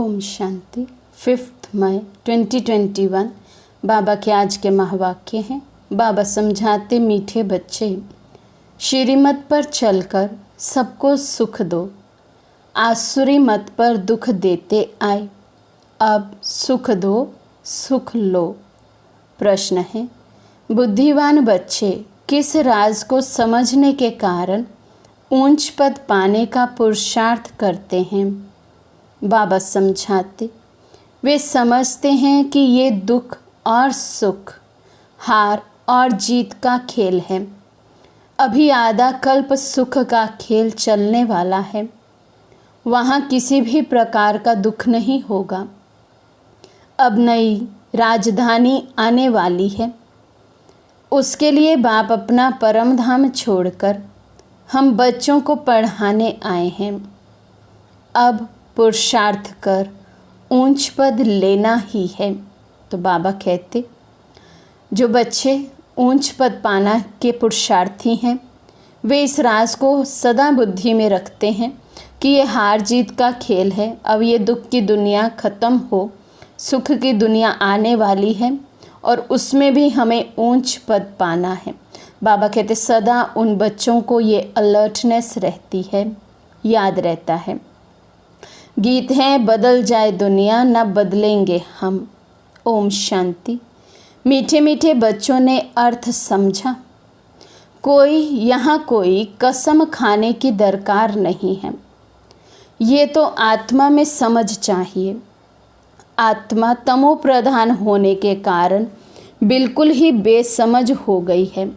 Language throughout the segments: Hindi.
ओम शांति। 5 मई 2021 बाबा के आज के महावाक्य हैं। बाबा समझाते, मीठे बच्चे, श्रीमत पर चलकर सबको सुख दो। आसुरी मत पर दुख देते आए, अब सुख दो, सुख लो। प्रश्न है, बुद्धिवान बच्चे किस राज को समझने के कारण ऊंच पद पाने का पुरुषार्थ करते हैं? बाबा समझाते, वे समझते हैं कि ये दुख और सुख, हार और जीत का खेल है। अभी आधा कल्प सुख का खेल चलने वाला है, वहाँ किसी भी प्रकार का दुख नहीं होगा। अब नई राजधानी आने वाली है, उसके लिए बाप अपना परम धाम छोड़कर हम बच्चों को पढ़ाने आए हैं। अब पुरुषार्थ कर ऊंच पद लेना ही है। तो बाबा कहते, जो बच्चे ऊंच पद पाना के पुरुषार्थी हैं, वे इस राज को सदा बुद्धि में रखते हैं कि ये हार जीत का खेल है। अब ये दुख की दुनिया ख़त्म हो, सुख की दुनिया आने वाली है और उसमें भी हमें ऊंच पद पाना है। बाबा कहते, सदा उन बच्चों को ये अलर्टनेस रहती है, याद रहता है। गीत है, बदल जाए दुनिया ना बदलेंगे हम। ओम शांति। मीठे मीठे बच्चों ने अर्थ समझा। यहाँ कोई कसम खाने की दरकार नहीं है। ये तो आत्मा में समझ चाहिए। आत्मा तमो प्रधान होने के कारण बिल्कुल ही बेसमझ हो गई है।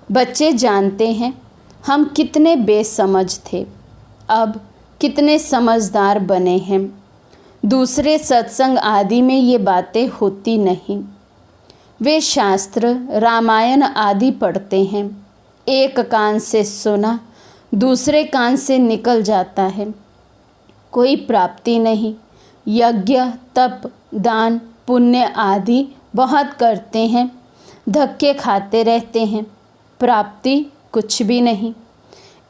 बच्चे जानते हैं हम कितने बेसमझ थे, अब कितने समझदार बने हैं। दूसरे सत्संग आदि में ये बातें होती नहीं। वे शास्त्र रामायण आदि पढ़ते हैं, एक कान से सुना दूसरे कान से निकल जाता है, कोई प्राप्ति नहीं। यज्ञ तप दान पुण्य आदि बहुत करते हैं, धक्के खाते रहते हैं, प्राप्ति कुछ भी नहीं।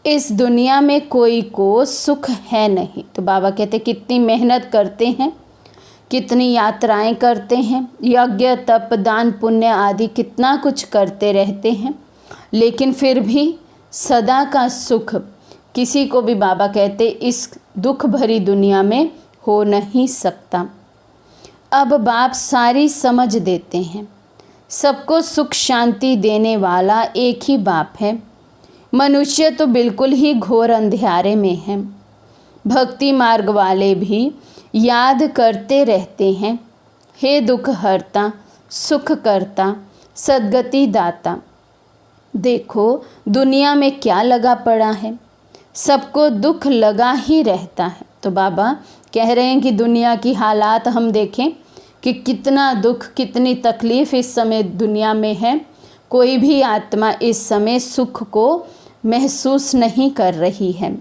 इस दुनिया में कोई को सुख है नहीं। तो बाबा कहते, कितनी मेहनत करते हैं, कितनी यात्राएं करते हैं, यज्ञ तप दान पुण्य आदि कितना कुछ करते रहते हैं, लेकिन फिर भी सदा का सुख किसी को भी बाबा कहते इस दुख भरी दुनिया में हो नहीं सकता। अब बाप सारी समझ देते हैं। सबको सुख शांति देने वाला एक ही बाप है। मनुष्य तो बिल्कुल ही घोर अंधेरे में है। भक्ति मार्ग वाले भी याद करते रहते हैं, हे दुख हरता सुख करता सद्गति दाता। देखो दुनिया में क्या लगा पड़ा है, सबको दुख लगा ही रहता है। तो बाबा कह रहे हैं कि दुनिया की हालात हम देखें कि कितना दुख, कितनी तकलीफ़ इस समय दुनिया में है। कोई भी आत्मा इस समय सुख को महसूस नहीं कर रही है।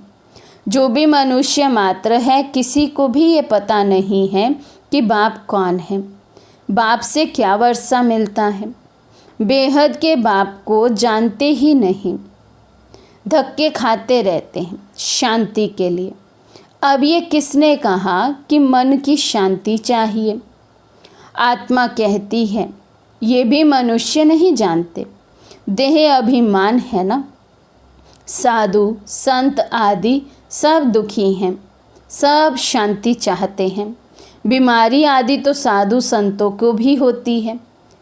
जो भी मनुष्य मात्र है, किसी को भी ये पता नहीं है कि बाप कौन है, बाप से क्या वर्षा मिलता है। बेहद के बाप को जानते ही नहीं, धक्के खाते रहते हैं शांति के लिए। अब ये किसने कहा कि मन की शांति चाहिए? आत्मा कहती है, ये भी मनुष्य नहीं जानते, देह अभिमान है ना। साधु संत आदि सब दुखी हैं, सब शांति चाहते हैं। बीमारी आदि तो साधु संतों को भी होती है,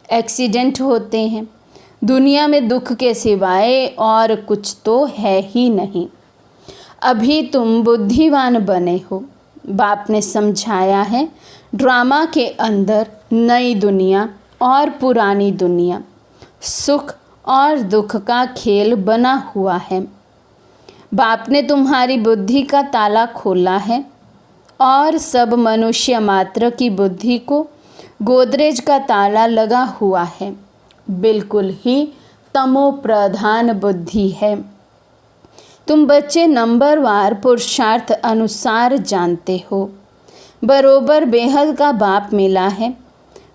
एक्सीडेंट होते हैं। दुनिया में दुख के सिवाय और कुछ तो है ही नहीं। अभी तुम बुद्धिवान बने हो। बाप ने समझाया है, ड्रामा के अंदर नई दुनिया और पुरानी दुनिया, सुख और दुख का खेल बना हुआ है। बाप ने तुम्हारी बुद्धि का ताला खोला है और सब मनुष्य मात्र की बुद्धि को गोदरेज का ताला लगा हुआ है। बिल्कुल ही तमो प्रधान बुद्धि है। तुम बच्चे नंबरवार पुरुषार्थ अनुसार जानते हो। बरोबर बेहद का बाप मिला है।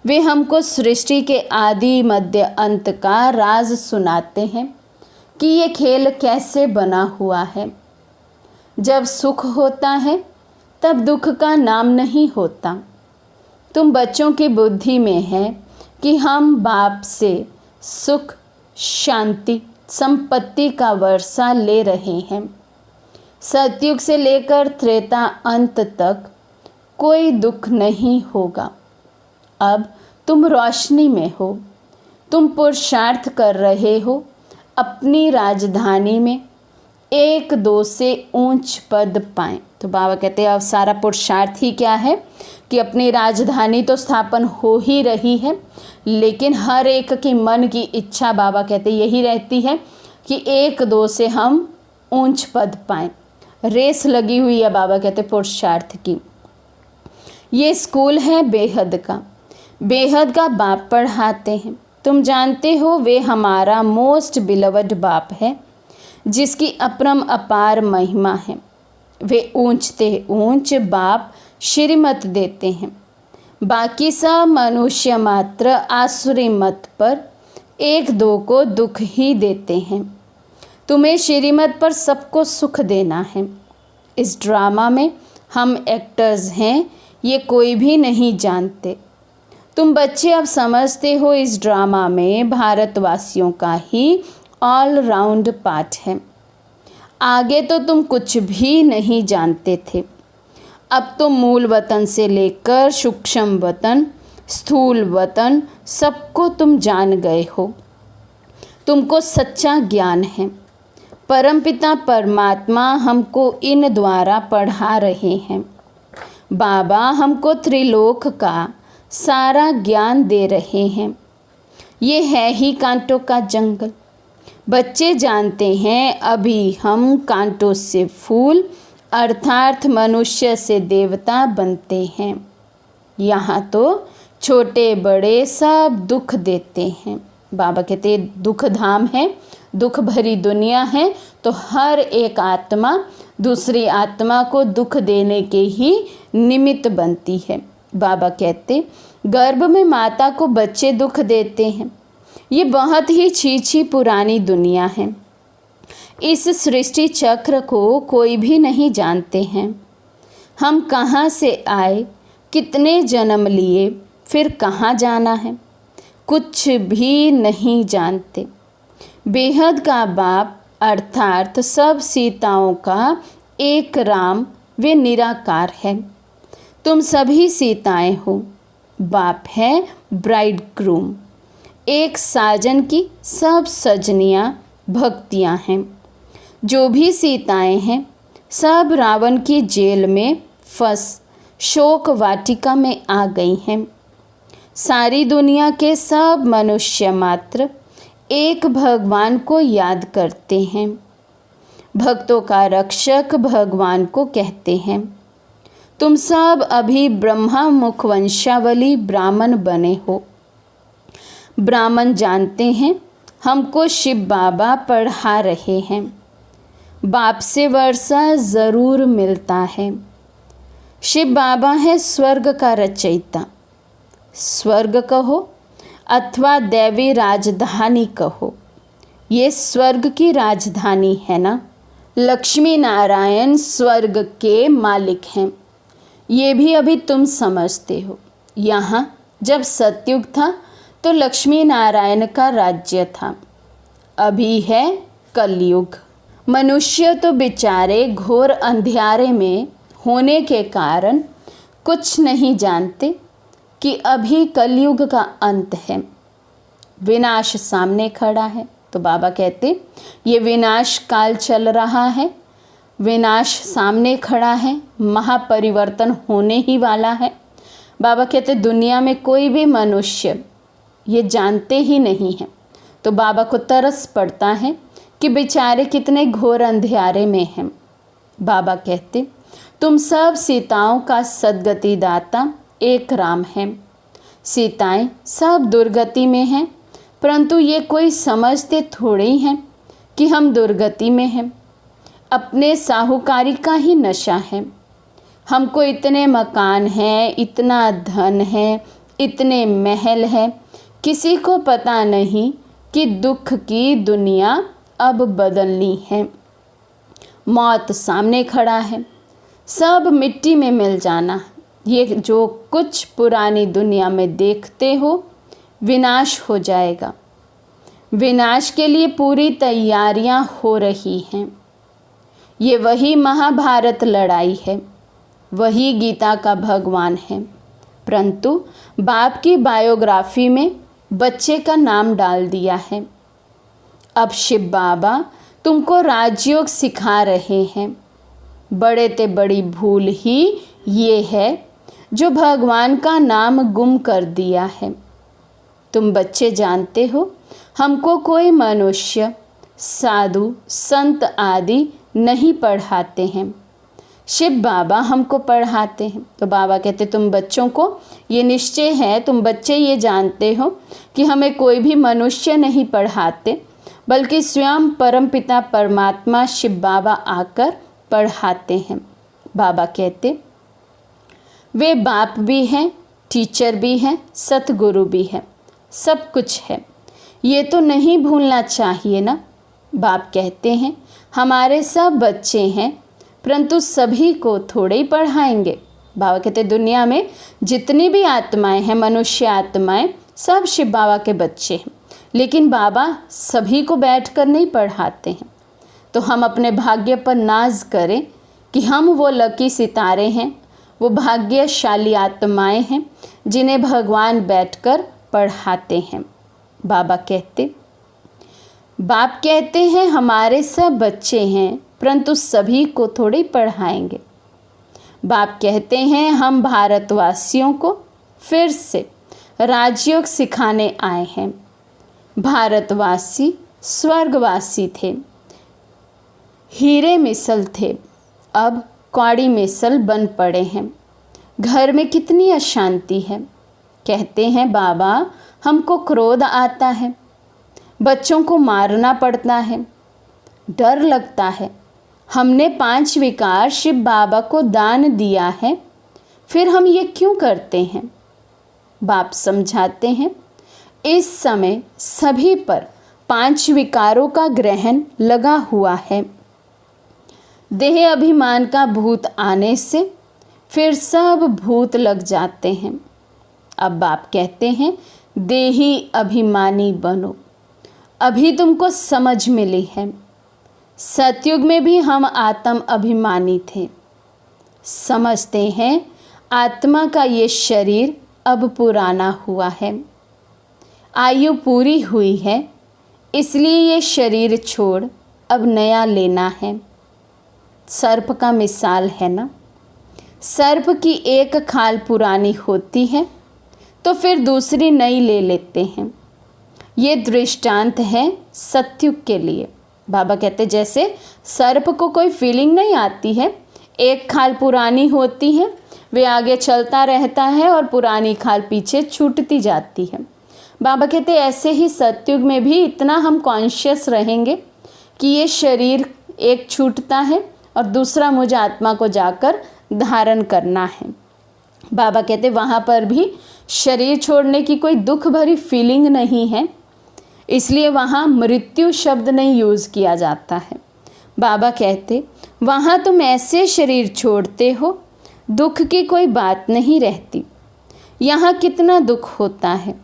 वे हमको सृष्टि के आदि मध्य अंत का राज सुनाते हैं कि ये खेल कैसे बना हुआ है। जब सुख होता है तब दुख का नाम नहीं होता। तुम बच्चों की बुद्धि में है कि हम बाप से सुख, शांति, संपत्ति का वर्षा ले रहे हैं। सतयुग से लेकर त्रेता अंत तक कोई दुख नहीं होगा। अब तुम रोशनी में हो, तुम पुरुषार्थ कर रहे हो अपनी राजधानी में 1-2 से ऊंच पद पाएं। तो बाबा कहते हैं अब सारा पुरुषार्थ ही क्या है कि अपनी राजधानी तो स्थापन हो ही रही है, लेकिन हर एक की मन की इच्छा बाबा कहते यही रहती है कि 1-2 से हम ऊंच पद पाएं। रेस लगी हुई है बाबा कहते पुरुषार्थ की। ये स्कूल है बेहद का, बेहद का बाप पढ़ाते हैं। तुम जानते हो वे हमारा मोस्ट बिलवड बाप है, जिसकी अपरम अपार महिमा है। वे ऊंचते ऊंच बाप श्रीमत देते हैं। बाकी सब मनुष्य मात्र आसुरी मत पर 1-2 को दुख ही देते हैं। तुम्हें श्रीमत पर सबको सुख देना है। इस ड्रामा में हम एक्टर्स हैं, ये कोई भी नहीं जानते। तुम बच्चे अब समझते हो इस ड्रामा में भारतवासियों का ही ऑल राउंड पार्ट है। आगे तो तुम कुछ भी नहीं जानते थे। अब तो मूल वतन से लेकर सूक्ष्म वतन, स्थूल वतन, सबको तुम जान गए हो। तुमको सच्चा ज्ञान है। परमपिता परमात्मा हमको इन द्वारा पढ़ा रहे हैं। बाबा हमको त्रिलोक का सारा ज्ञान दे रहे हैं। ये है ही कांटों का जंगल। बच्चे जानते हैं अभी हम कांटों से फूल अर्थात मनुष्य से देवता बनते हैं। यहाँ तो छोटे बड़े सब दुख देते हैं। बाबा कहते दुख धाम है, दुख भरी दुनिया है, तो हर एक आत्मा दूसरी आत्मा को दुख देने के ही निमित्त बनती है। बाबा कहते गर्भ में माता को बच्चे दुख देते हैं। ये बहुत ही छी पुरानी दुनिया है। इस सृष्टि चक्र को कोई भी नहीं जानते हैं। हम कहाँ से आए, कितने जन्म लिए, फिर कहाँ जाना है, कुछ भी नहीं जानते। बेहद का बाप अर्थात सब सीताओं का एक राम वे निराकार है। तुम सभी सीताएं हो। बाप है ब्राइड ग्रूम। एक साजन की सब सजनियाँ भक्तियाँ हैं। जो भी सीताएं हैं सब रावण की जेल में फंस शोक वाटिका में आ गई हैं। सारी दुनिया के सब मनुष्य मात्र एक भगवान को याद करते हैं। भक्तों का रक्षक भगवान को कहते हैं। तुम सब अभी ब्रह्मा मुख वंशावली ब्राह्मण बने हो। ब्राह्मण जानते हैं हमको शिव बाबा पढ़ा रहे हैं। बाप से वर्षा ज़रूर मिलता है। शिव बाबा है स्वर्ग का रचयिता। स्वर्ग कहो अथवा दैवी राजधानी कहो, ये स्वर्ग की राजधानी है ना। लक्ष्मी नारायण स्वर्ग के मालिक हैं। ये भी अभी तुम समझते हो। यहाँ जब सतयुग था तो लक्ष्मी नारायण का राज्य था। अभी है कलयुग। मनुष्य तो बेचारे घोर अंधियारे में होने के कारण कुछ नहीं जानते कि अभी कलयुग का अंत है। विनाश सामने खड़ा है। तो बाबा कहते ये विनाश काल चल रहा है, विनाश सामने खड़ा है, महापरिवर्तन होने ही वाला है। बाबा कहते दुनिया में कोई भी मनुष्य ये जानते ही नहीं है। तो बाबा को तरस पड़ता है कि बेचारे कितने घोर अंधियारे में हैं। बाबा कहते तुम सब सीताओं का सद्गति दाता एक राम है। सीताएं सब दुर्गति में हैं, परंतु ये कोई समझते थोड़े ही हैं कि हम दुर्गति में हैं। अपने साहूकारी का ही नशा है। हमको इतने मकान हैं, इतना धन है, इतने महल है, किसी को पता नहीं कि दुख की दुनिया अब बदलनी है। मौत सामने खड़ा है। सब मिट्टी में मिल जाना। ये जो कुछ पुरानी दुनिया में देखते हो विनाश हो जाएगा। विनाश के लिए पूरी तैयारियां हो रही हैं। ये वही महाभारत लड़ाई है, वही गीता का भगवान है, परंतु बाप की बायोग्राफी में बच्चे का नाम डाल दिया है। अब शिव बाबा तुमको राजयोग सिखा रहे हैं। बड़े ते बड़ी भूल ही ये है जो भगवान का नाम गुम कर दिया है। तुम बच्चे जानते हो हमको कोई मनुष्य, साधु, संत आदि नहीं पढ़ाते हैं, शिव बाबा हमको पढ़ाते हैं। तो बाबा कहते तुम बच्चों को ये निश्चय है, तुम बच्चे ये जानते हो कि हमें कोई भी मनुष्य नहीं पढ़ाते, बल्कि स्वयं परमपिता परमात्मा शिव बाबा आकर पढ़ाते हैं। बाबा कहते वे बाप भी हैं, टीचर भी हैं, सतगुरु भी हैं, सब कुछ है। ये तो नहीं भूलना चाहिए ना। बाप कहते हैं हमारे सब बच्चे हैं, परंतु सभी को थोड़े ही पढ़ाएंगे। बाबा कहते दुनिया में जितनी भी आत्माएं हैं, मनुष्य आत्माएं, सब शिव बाबा के बच्चे हैं, लेकिन बाबा सभी को बैठकर नहीं पढ़ाते हैं। तो हम अपने भाग्य पर नाज करें कि हम वो लकी सितारे हैं, वो भाग्यशाली आत्माएं हैं जिन्हें भगवान बैठकर पढ़ाते हैं। बाप कहते हैं हमारे सब बच्चे हैं, परंतु सभी को थोड़ी पढ़ाएंगे। बाप कहते हैं हम भारतवासियों को फिर से राजयोग सिखाने आए हैं। भारतवासी स्वर्गवासी थे, हीरे मिसल थे, अब कौड़ी मिसल बन पड़े हैं। घर में कितनी अशांति है। कहते हैं बाबा हमको क्रोध आता है, बच्चों को मारना पड़ता है, डर लगता है। हमने 5 विकार शिव बाबा को दान दिया है, फिर हम ये क्यों करते हैं। बाप समझाते हैं इस समय सभी पर 5 विकारों का ग्रहण लगा हुआ है। देह अभिमान का भूत आने से फिर सब भूत लग जाते हैं। अब बाप कहते हैं देही अभिमानी बनो। अभी तुमको समझ मिली है। सतयुग में भी हम आत्म अभिमानी थे। समझते हैं आत्मा का ये शरीर अब पुराना हुआ है, आयु पूरी हुई है, इसलिए ये शरीर छोड़ अब नया लेना है। सर्प का मिसाल है ना। सर्प की एक खाल पुरानी होती है तो फिर दूसरी नई ले लेते हैं। ये दृष्टांत है सतयुग के लिए। बाबा कहते जैसे सर्प को कोई फीलिंग नहीं आती है, एक खाल पुरानी होती है, वे आगे चलता रहता है और पुरानी खाल पीछे छूटती जाती है। बाबा कहते ऐसे ही सतयुग में भी इतना हम कॉन्शियस रहेंगे कि ये शरीर एक छूटता है और दूसरा मुझे आत्मा को जाकर धारण करना है। बाबा कहते वहाँ पर भी शरीर छोड़ने की कोई दुख भरी फीलिंग नहीं है, इसलिए वहाँ मृत्यु शब्द नहीं यूज़ किया जाता है। बाबा कहते वहाँ तुम ऐसे शरीर छोड़ते हो, दुख की कोई बात नहीं रहती। यहाँ कितना दुख होता है,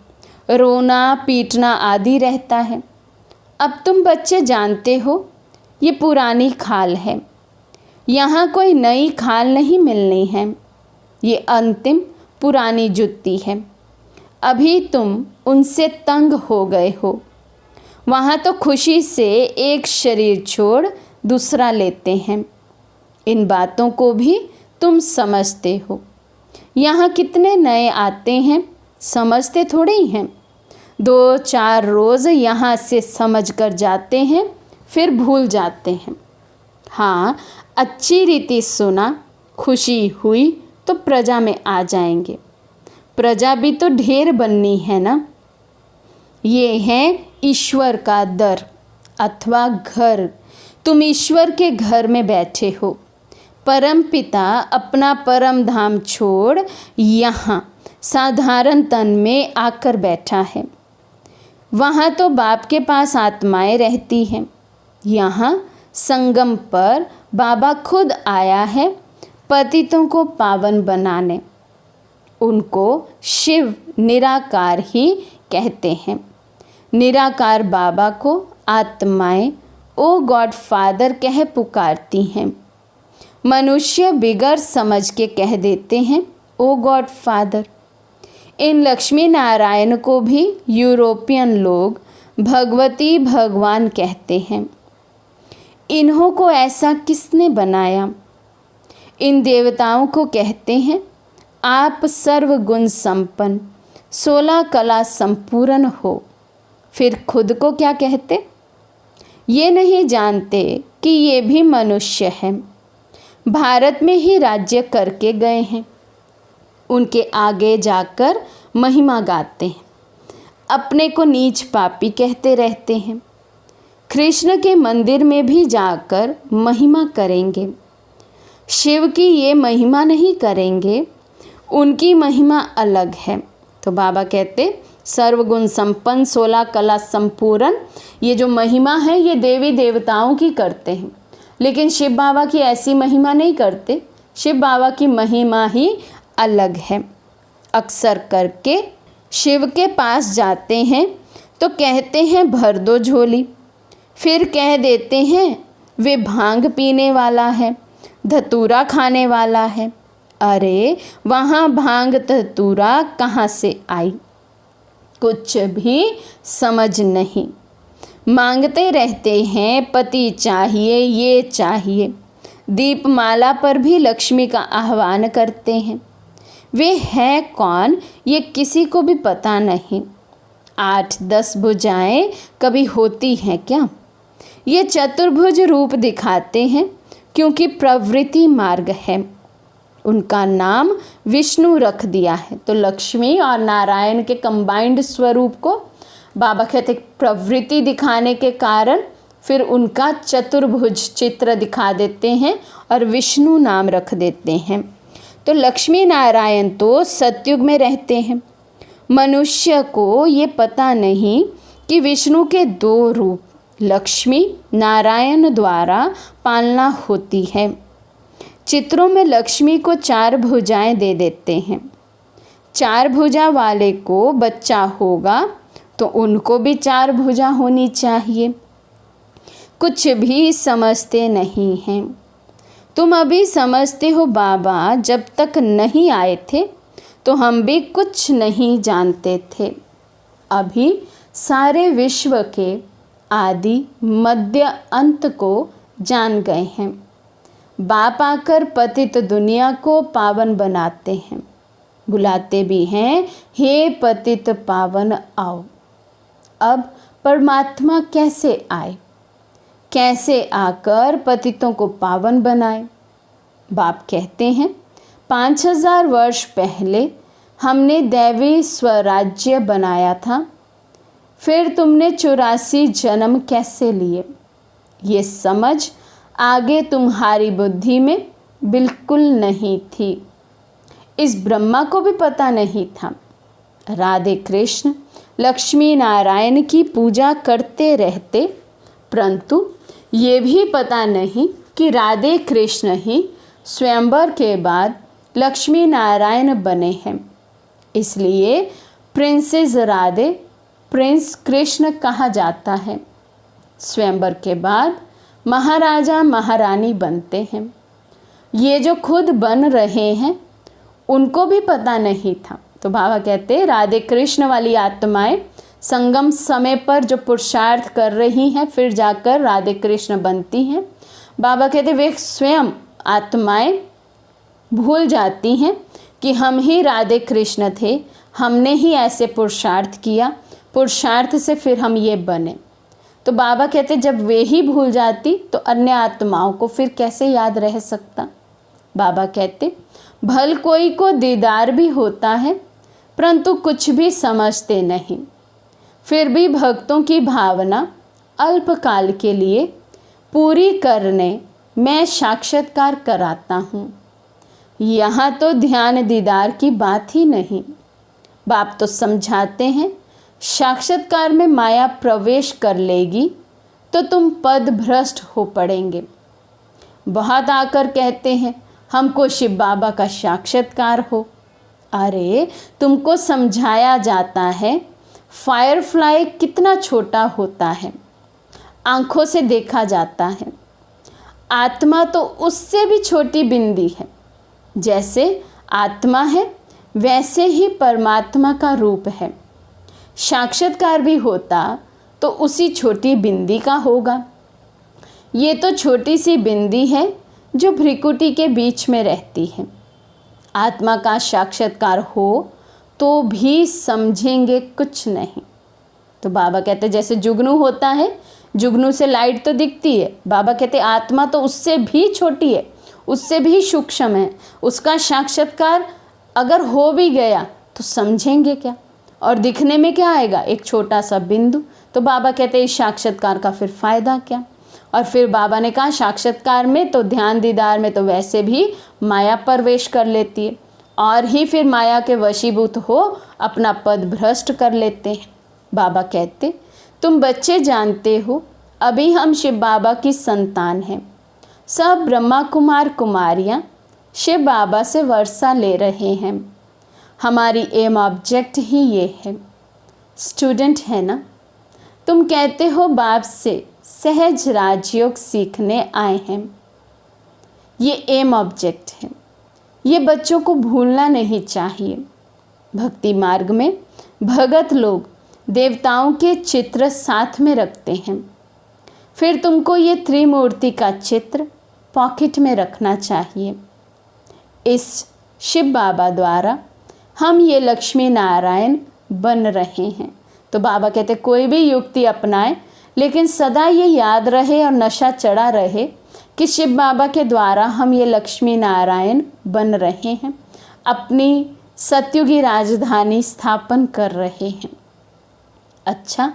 रोना पीटना आदि रहता है। अब तुम बच्चे जानते हो ये पुरानी खाल है, यहाँ कोई नई खाल नहीं मिलनी है, ये अंतिम पुरानी जुत्ती है। अभी तुम उनसे तंग हो गए हो। वहाँ तो खुशी से एक शरीर छोड़ दूसरा लेते हैं। इन बातों को भी तुम समझते हो। यहाँ कितने नए आते हैं, समझते थोड़े ही हैं। 2-4 रोज़ यहाँ से समझ कर जाते हैं, फिर भूल जाते हैं। हाँ, अच्छी रीति सुना, खुशी हुई तो प्रजा में आ जाएंगे। प्रजा भी तो ढेर बननी है ना। ये है ईश्वर का दर अथवा घर। तुम ईश्वर के घर में बैठे हो। परम पिता अपना परम धाम छोड़ यहाँ साधारण तन में आकर बैठा है। वहाँ तो बाप के पास आत्माएं रहती हैं। यहाँ संगम पर बाबा खुद आया है, पतितों को पावन बनाने। उनको शिव निराकार ही कहते हैं। निराकार बाबा को आत्माएं ओ गॉड फादर कह पुकारती हैं। मनुष्य बिगड़ समझ के कह देते हैं ओ गॉड फादर। इन लक्ष्मी नारायण को भी यूरोपियन लोग भगवती भगवान कहते हैं। इन्हों को ऐसा किसने बनाया? इन देवताओं को कहते हैं आप सर्वगुण संपन्न 16 कला संपूर्ण हो। फिर खुद को क्या कहते? ये नहीं जानते कि ये भी मनुष्य हैं। भारत में ही राज्य करके गए हैं। उनके आगे जाकर महिमा गाते हैं। अपने को नीच पापी कहते रहते हैं। कृष्ण के मंदिर में भी जाकर महिमा करेंगे। शिव की ये महिमा नहीं करेंगे, उनकी महिमा अलग है। तो बाबा कहते सर्वगुण संपन्न 16 कला संपूर्ण, ये जो महिमा है ये देवी देवताओं की करते हैं, लेकिन शिव बाबा की ऐसी महिमा नहीं करते। शिव बाबा की महिमा ही अलग है। अक्सर करके शिव के पास जाते हैं तो कहते हैं भर दो झोली। फिर कह देते हैं वे भांग पीने वाला है, धतूरा खाने वाला है। अरे वहाँ भांग धतूरा कहाँ से आई? कुछ भी समझ नहीं। मांगते रहते हैं पति चाहिए, ये चाहिए। दीपमाला पर भी लक्ष्मी का आह्वान करते हैं। वे है कौन ये किसी को भी पता नहीं। 8-10 भुजाएं कभी होती हैं क्या? ये चतुर्भुज रूप दिखाते हैं क्योंकि प्रवृत्ति मार्ग है। उनका नाम विष्णु रख दिया है। तो लक्ष्मी और नारायण के कंबाइंड स्वरूप को बाबा कहते प्रवृत्ति दिखाने के कारण फिर उनका चतुर्भुज चित्र दिखा देते हैं और विष्णु नाम रख देते हैं। तो लक्ष्मी नारायण तो सतयुग में रहते हैं। मनुष्य को ये पता नहीं कि विष्णु के 2 रूप लक्ष्मी नारायण द्वारा पालना होती है। चित्रों में लक्ष्मी को 4 भुजाएं दे देते हैं। 4 भुजा वाले को बच्चा होगा तो उनको भी 4 भुजा होनी चाहिए। कुछ भी समझते नहीं हैं। तुम अभी समझते हो बाबा जब तक नहीं आए थे तो हम भी कुछ नहीं जानते थे। अभी सारे विश्व के आदि मध्य अंत को जान गए हैं। बाप आकर पतित दुनिया को पावन बनाते हैं। बुलाते भी हैं हे पतित पावन आओ। अब परमात्मा कैसे आए? कैसे आकर पतितों को पावन बनाए? बाप कहते हैं 5000 वर्ष पहले हमने दैवी स्वराज्य बनाया था। फिर तुमने 84 जन्म कैसे लिए? ये समझ आगे तुम्हारी बुद्धि में बिल्कुल नहीं थी। इस ब्रह्मा को भी पता नहीं था। राधे कृष्ण लक्ष्मी नारायण की पूजा करते रहते, परंतु ये भी पता नहीं कि राधे कृष्ण ही स्वयंवर के बाद लक्ष्मी नारायण बने हैं। इसलिए प्रिंसेस राधे प्रिंस कृष्ण कहा जाता है। स्वयंवर के बाद महाराजा महारानी बनते हैं। ये जो खुद बन रहे हैं उनको भी पता नहीं था। तो बाबा कहते राधे कृष्ण वाली आत्माएं संगम समय पर जो पुरुषार्थ कर रही हैं फिर जाकर राधे कृष्ण बनती हैं। बाबा कहते वे स्वयं आत्माएं भूल जाती हैं कि हम ही राधे कृष्ण थे, हमने ही ऐसे पुरुषार्थ किया, पुरुषार्थ से फिर हम ये बने। तो बाबा कहते जब वे ही भूल जाती तो अन्य आत्माओं को फिर कैसे याद रह सकता। बाबा कहते भल कोई को दीदार भी होता है परंतु कुछ भी समझते नहीं। फिर भी भक्तों की भावना अल्पकाल के लिए पूरी करने मैं साक्षात्कार कराता हूँ। यहाँ तो ध्यान दीदार की बात ही नहीं। बाप तो समझाते हैं साक्षात्कार में माया प्रवेश कर लेगी तो तुम पद भ्रष्ट हो पड़ेंगे। बहुत आकर कहते हैं हमको शिव बाबा का साक्षात्कार हो। अरे तुमको समझाया जाता है फायरफ्लाई कितना छोटा होता है, आँखों से देखा जाता है। आत्मा तो उससे भी छोटी बिंदी है। जैसे आत्मा है वैसे ही परमात्मा का रूप है। साक्षात्कार भी होता तो उसी छोटी बिंदी का होगा। ये तो छोटी सी बिंदी है जो भ्रिकुटी के बीच में रहती है। आत्मा का साक्षात्कार हो तो भी समझेंगे कुछ नहीं। तो बाबा कहते जैसे जुगनू होता है, जुगनू से लाइट तो दिखती है। बाबा कहते आत्मा तो उससे भी छोटी है, उससे भी सूक्ष्म है। उसका साक्षात्कार अगर हो भी गया तो समझेंगे क्या, और दिखने में क्या आएगा, एक छोटा सा बिंदु। तो बाबा कहते इस साक्षात्कार का फिर फ़ायदा क्या। और फिर बाबा ने कहा साक्षात्कार में तो ध्यान दीदार में तो वैसे भी माया प्रवेश कर लेती है, और ही फिर माया के वशीभूत हो अपना पद भ्रष्ट कर लेते हैं। बाबा कहते तुम बच्चे जानते हो अभी हम शिव बाबा की संतान हैं। सब ब्रह्मा कुमार कुमारियाँ शिव बाबा से वर्षा ले रहे हैं। हमारी एम ऑब्जेक्ट ही ये है। स्टूडेंट है ना, तुम कहते हो बाप से सहज राजयोग सीखने आए हैं। ये एम ऑब्जेक्ट है, ये बच्चों को भूलना नहीं चाहिए। भक्ति मार्ग में भगत लोग देवताओं के चित्र साथ में रखते हैं। फिर तुमको ये त्रिमूर्ति का चित्र पॉकेट में रखना चाहिए। इस शिव बाबा द्वारा हम ये लक्ष्मी नारायण बन रहे हैं। तो बाबा कहते कोई भी युक्ति अपनाए, लेकिन सदा ये याद रहे और नशा चढ़ा रहे कि शिव बाबा के द्वारा हम ये लक्ष्मी नारायण बन रहे हैं, अपनी सत्युगी राजधानी स्थापन कर रहे हैं। अच्छा,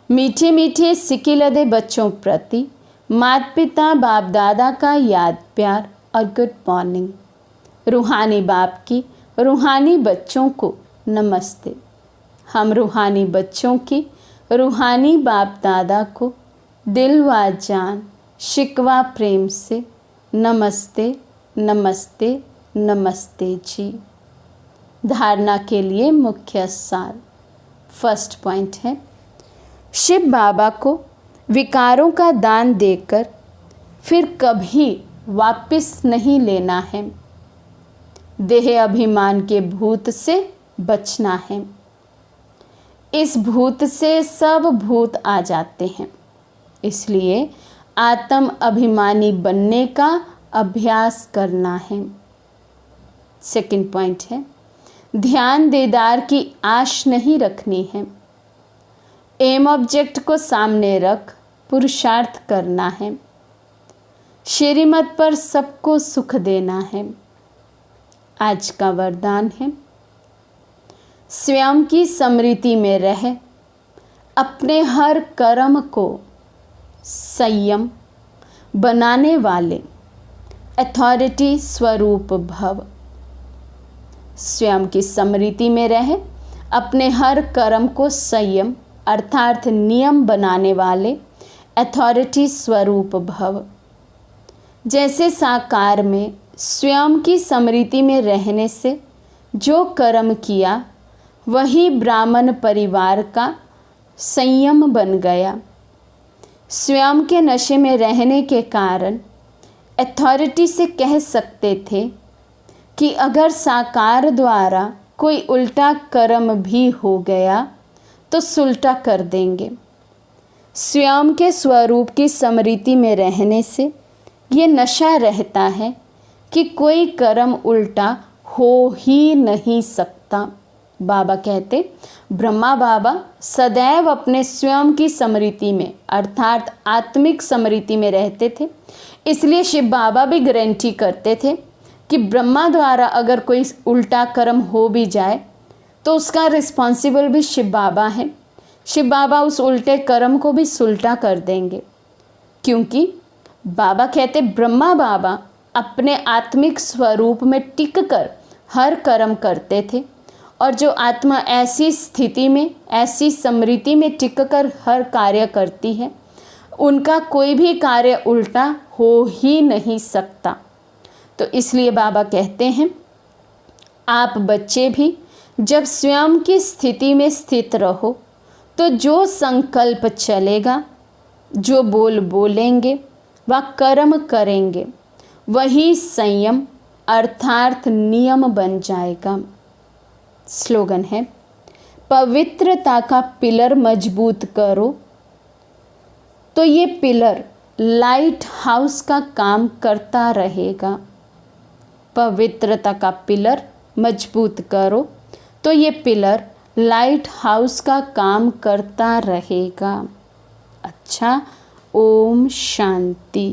मीठे मीठे सिकिलदे बच्चों प्रति माता पिता बाप दादा का याद प्यार और गुड मॉर्निंग। रूहानी बाप की रूहानी बच्चों को नमस्ते। हम रूहानी बच्चों की रूहानी बाप दादा को दिल व जान शिकवा प्रेम से नमस्ते नमस्ते नमस्ते जी। धारणा के लिए मुख्य सार। फर्स्ट पॉइंट है, शिव बाबा को विकारों का दान देकर फिर कभी वापस नहीं लेना है। देह अभिमान के भूत से बचना है। इस भूत से सब भूत आ जाते हैं, इसलिए आत्म अभिमानी बनने का अभ्यास करना है। सेकंड पॉइंट है, ध्यान दीदार की आश नहीं रखनी है। एम ऑब्जेक्ट को सामने रख पुरुषार्थ करना है। श्रीमत पर सबको सुख देना है। आज का वरदान है, स्वयं की स्मृति में रह अपने हर कर्म को संयम बनाने वाले अथॉरिटी स्वरूप भव। स्वयं की स्मृति में रह अपने हर कर्म को संयम अर्थात नियम बनाने वाले अथॉरिटी स्वरूप भव। जैसे साकार में स्वयं की स्मृति में रहने से जो कर्म किया वही ब्राह्मण परिवार का संयम बन गया। स्वयं के नशे में रहने के कारण अथॉरिटी से कह सकते थे कि अगर साकार द्वारा कोई उल्टा कर्म भी हो गया तो सुलटा कर देंगे। स्वयं के स्वरूप की स्मृति में रहने से ये नशा रहता है कि कोई कर्म उल्टा हो ही नहीं सकता। बाबा कहते ब्रह्मा बाबा सदैव अपने स्वयं की स्मृति में अर्थात आत्मिक स्मृति में रहते थे। इसलिए शिव बाबा भी गारंटी करते थे कि ब्रह्मा द्वारा अगर कोई उल्टा कर्म हो भी जाए तो उसका रिस्पॉन्सिबल भी शिव बाबा है। शिव बाबा उस उल्टे कर्म को भी सुलटा कर देंगे, क्योंकि बाबा कहते ब्रह्मा बाबा अपने आत्मिक स्वरूप में टिक कर हर कर्म करते थे, और जो आत्मा ऐसी स्थिति में ऐसी स्मृति में टिक कर हर कार्य करती है उनका कोई भी कार्य उल्टा हो ही नहीं सकता। तो इसलिए बाबा कहते हैं, आप बच्चे भी जब स्वयं की स्थिति में स्थित रहो तो जो संकल्प चलेगा, जो बोल बोलेंगे व कर्म करेंगे, वही संयम अर्थात नियम बन जाएगा। स्लोगन है, पवित्रता का पिलर मजबूत करो तो ये पिलर लाइट हाउस का काम करता रहेगा। पवित्रता का पिलर मजबूत करो तो ये पिलर लाइट हाउस का काम करता रहेगा। अच्छा, ओम शांति।